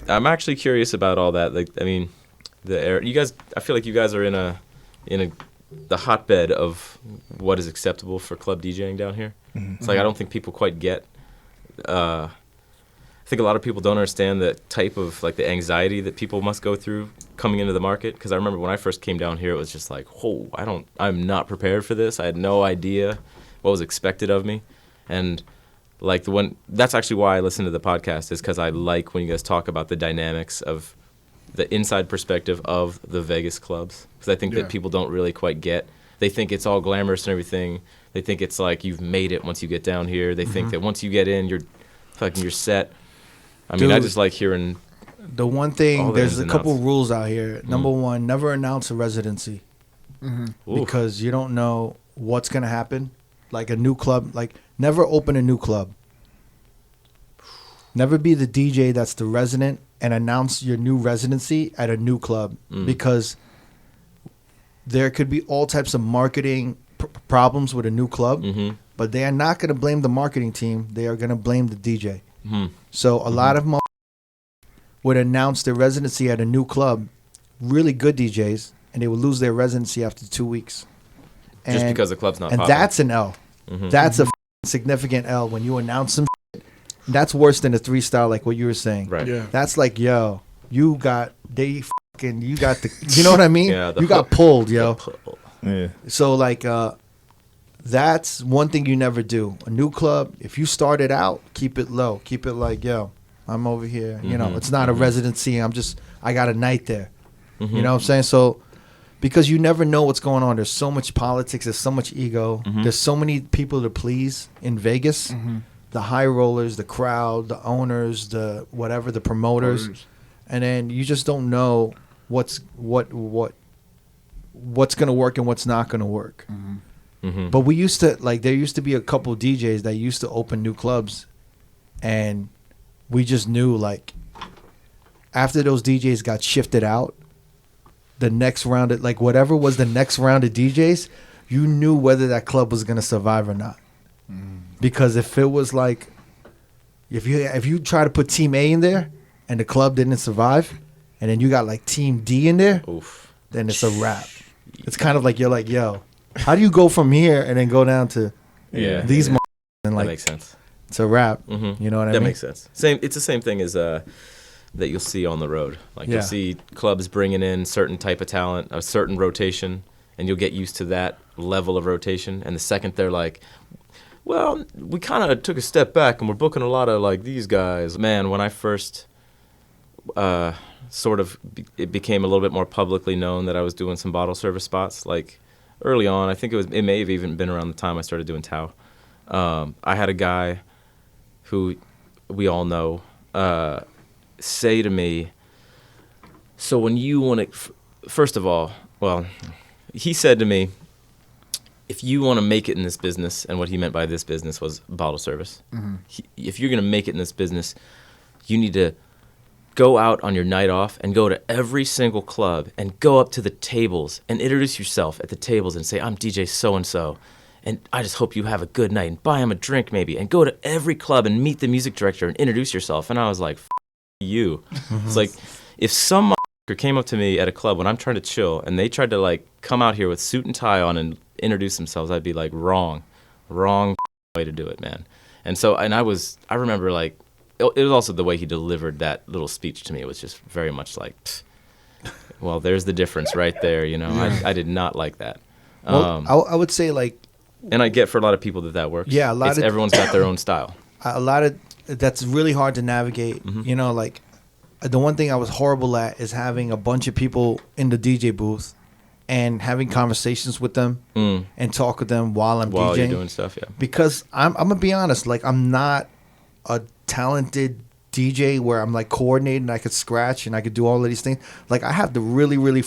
I'm actually curious about all that. Like, I mean, you guys. I feel like you guys are in the hotbed of what is acceptable for club DJing down here. Mm-hmm. It's like I don't think people quite get. I think a lot of people don't understand the type of like the anxiety that people must go through coming into the market. Because I remember when I first came down here, it was just like, oh, I'm not prepared for this. I had no idea what was expected of me, and like that's actually why I listen to the podcast, is because I like when you guys talk about the dynamics of the inside perspective of the Vegas clubs. Because I think that people don't really quite get. They think it's all glamorous and everything. They think it's like you've made it once you get down here. They think that once you get in, you're set. I mean, I just like hearing. The one thing, there's a couple rules out here. Number one, never announce a residency, because you don't know what's gonna happen. Like a new club, like never open a new club. Never be the DJ that's the resident and announce your new residency at a new club, because there could be all types of marketing problems with a new club, but they are not going to blame the marketing team. They are going to blame the DJ. So a lot of would announce their residency at a new club, really good DJs, and they would lose their residency after 2 weeks. Just because the club's not popular. And that's an L. That's a significant L when you announce some shit. That's worse than a 3-star, like what you were saying. Right. Yeah. That's like, yo, you got the, you know what I mean? Yeah, you got pulled, yo. Yeah. So like, that's one thing you never do. A new club, if you start it out, keep it low. Keep it like, yo, I'm over here. You know, it's not a residency. I got a night there. You know what I'm saying? So, because you never know what's going on. There's so much politics. There's so much ego. There's so many people to please in Vegas. The high rollers, the crowd, the owners, the whatever, the promoters. And then you just don't know what's going to work and what's not going to work. But we used to, like, there used to be a couple DJs that used to open new clubs, and we just knew, like, after those DJs got shifted out, the next round of, like, whatever was the next round of DJs, you knew whether that club was going to survive or not. Because if it was like, if you try to put Team A in there and the club didn't survive, and then you got like Team D in there, then it's a wrap. It's kind of like, you're like, yo, how do you go from here and then go down to these and like, that makes sense. It's a wrap. You know what I mean? That makes sense. It's the same thing as that you'll see on the road. Like you'll see clubs bringing in certain type of talent, a certain rotation, and you'll get used to that level of rotation. And the second they're like, well, we kind of took a step back and we're booking a lot of like these guys. Man, when I first it became a little bit more publicly known that I was doing some bottle service spots, like early on, I think it may have even been around the time I started doing Tao. I had a guy who we all know say to me, so when you want to, first of all, well, he said to me, if you want to make it in this business, and what he meant by this business was bottle service, if you're going to make it in this business, you need to go out on your night off and go to every single club and go up to the tables and introduce yourself at the tables and say, I'm DJ so-and-so, and I just hope you have a good night, and buy him a drink maybe, and go to every club and meet the music director and introduce yourself. And I was like, you. It's like, if some motherfucker came up to me at a club when I'm trying to chill and they tried to like come out here with suit and tie on and introduce themselves, I'd be like, wrong way to do it, man. And so, and I remember like, it was also the way he delivered that little speech to me. It was just very much like, well, there's the difference right there, you know. I did not like that. Well, I would say like, and I get for a lot of people that works. Yeah, everyone's got their own style. A lot of that's really hard to navigate. You know, like the one thing I was horrible at is having a bunch of people in the DJ booth and having conversations with them and talk with them while DJing. You're doing stuff, yeah. Because I'm gonna be honest, like I'm not a talented DJ where I'm like coordinated and I could scratch and I could do all of these things. Like I have to really, really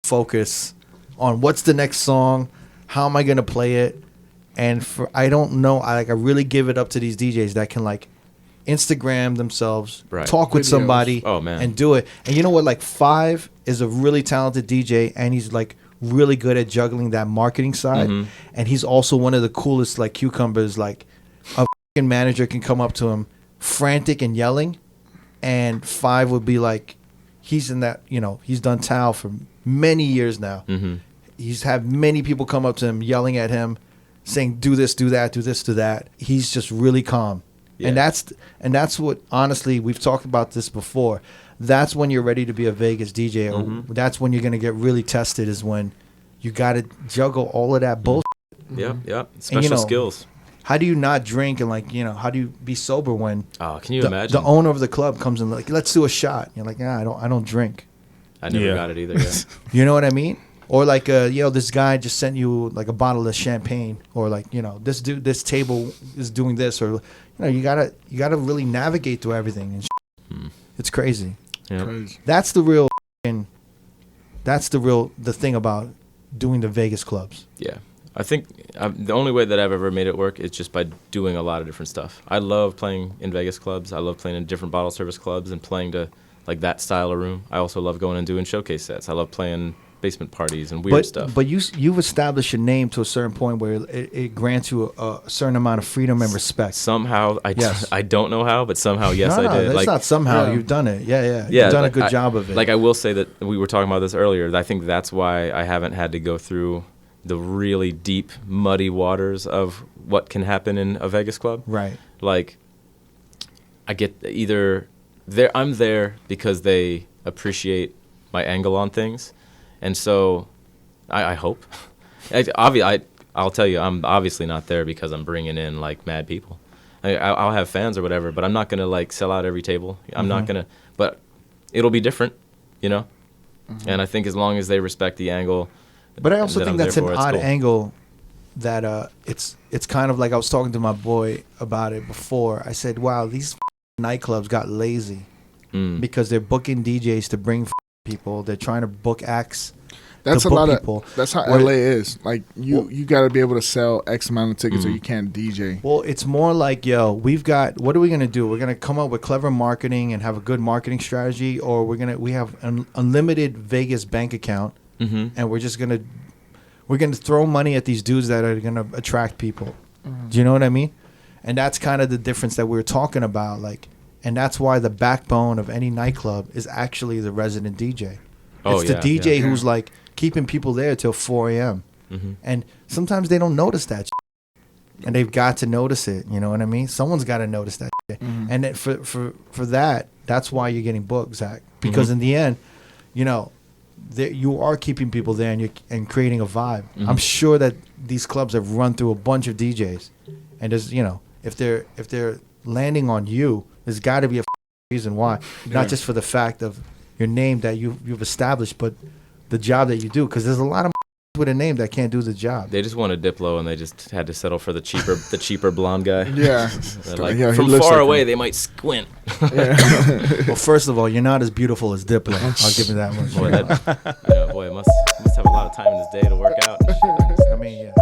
focus on what's the next song, how am I gonna play it, and I don't know. I really give it up to these DJs that can like Instagram themselves, talk with somebody, and do it. And you know what? Like Five is a really talented DJ, and he's like really good at juggling that marketing side. And he's also one of the coolest like cucumbers. Like a manager can come up to him, frantic and yelling, and 5 would be like, he's in that, he's done Tao for many years now. Mm-hmm. He's had many people come up to him, yelling at him, saying, do this, do that, do this, do that. He's just really calm. Yeah. And that's what, honestly, we've talked about this before. That's when you're ready to be a Vegas DJ. Or that's when you're going to get really tested, is when you got to juggle all of that bullshit. Yeah. Special skills. How do you not drink and how do you be sober when can you imagine the owner of the club comes in like, let's do a shot? You're like, I don't drink. I never got it either. Yeah. You know what I mean? Or like, this guy just sent you like a bottle of champagne, or like, this table is doing this, or you gotta really navigate through everything and It's crazy. Yep. Crazy. That's the thing about doing the Vegas clubs. Yeah. I think the only way that I've ever made it work is just by doing a lot of different stuff. I love playing in Vegas clubs. I love playing in different bottle service clubs and playing to like that style of room. I also love going and doing showcase sets. I love playing basement parties and weird stuff. But you've established your name to a certain point where it grants you a certain amount of freedom and respect. Somehow, I don't know how, but somehow, yes, I did. It's like, not somehow. Yeah. You've done it. Yeah. You've done a good job of it. Like I will say that we were talking about this earlier. I think that's why I haven't had to go through the really deep, muddy waters of what can happen in a Vegas club. Right. Like, I get I'm there because they appreciate my angle on things. And so, I hope. I'll tell you, I'm obviously not there because I'm bringing in like mad people. I'll have fans or whatever, but I'm not gonna like sell out every table. I'm not gonna. But it'll be different, And I think as long as they respect the angle. But I also think that's an odd cool. angle. That it's kind of like I was talking to my boy about it before. I said, "Wow, these nightclubs got lazy because they're booking DJs to bring people. They're trying to book acts. That's to a book lot people. That's how LA is. Like you got to be able to sell X amount of tickets, or you can't DJ. Well, it's more like, what are we gonna do? We're gonna come up with clever marketing and have a good marketing strategy, or we have an unlimited Vegas bank account, and we're gonna throw money at these dudes that are gonna attract people. Do you know what I mean? And that's kind of the difference that we were talking about, like. And that's why the backbone of any nightclub is actually the resident DJ. It's the DJ who's like keeping people there till 4 a.m. And sometimes they don't notice that shit. And they've got to notice it. You know what I mean? Someone's got to notice that shit. And for that, that's why you're getting booked, Zach. Because in the end, you are keeping people there and creating a vibe. I'm sure that these clubs have run through a bunch of DJs. And there's, if they're landing on you, there's got to be a reason why, not just for the fact of your name that you've established, but the job that you do. Because there's a lot of with a name that can't do the job. They just want a Diplo, and they just had to settle for the cheaper blonde guy. Yeah, like from far away, they might squint. Well, first of all, you're not as beautiful as Diplo. I'll give you that one. Boy, it must have a lot of time in his day to work out. I mean, yeah.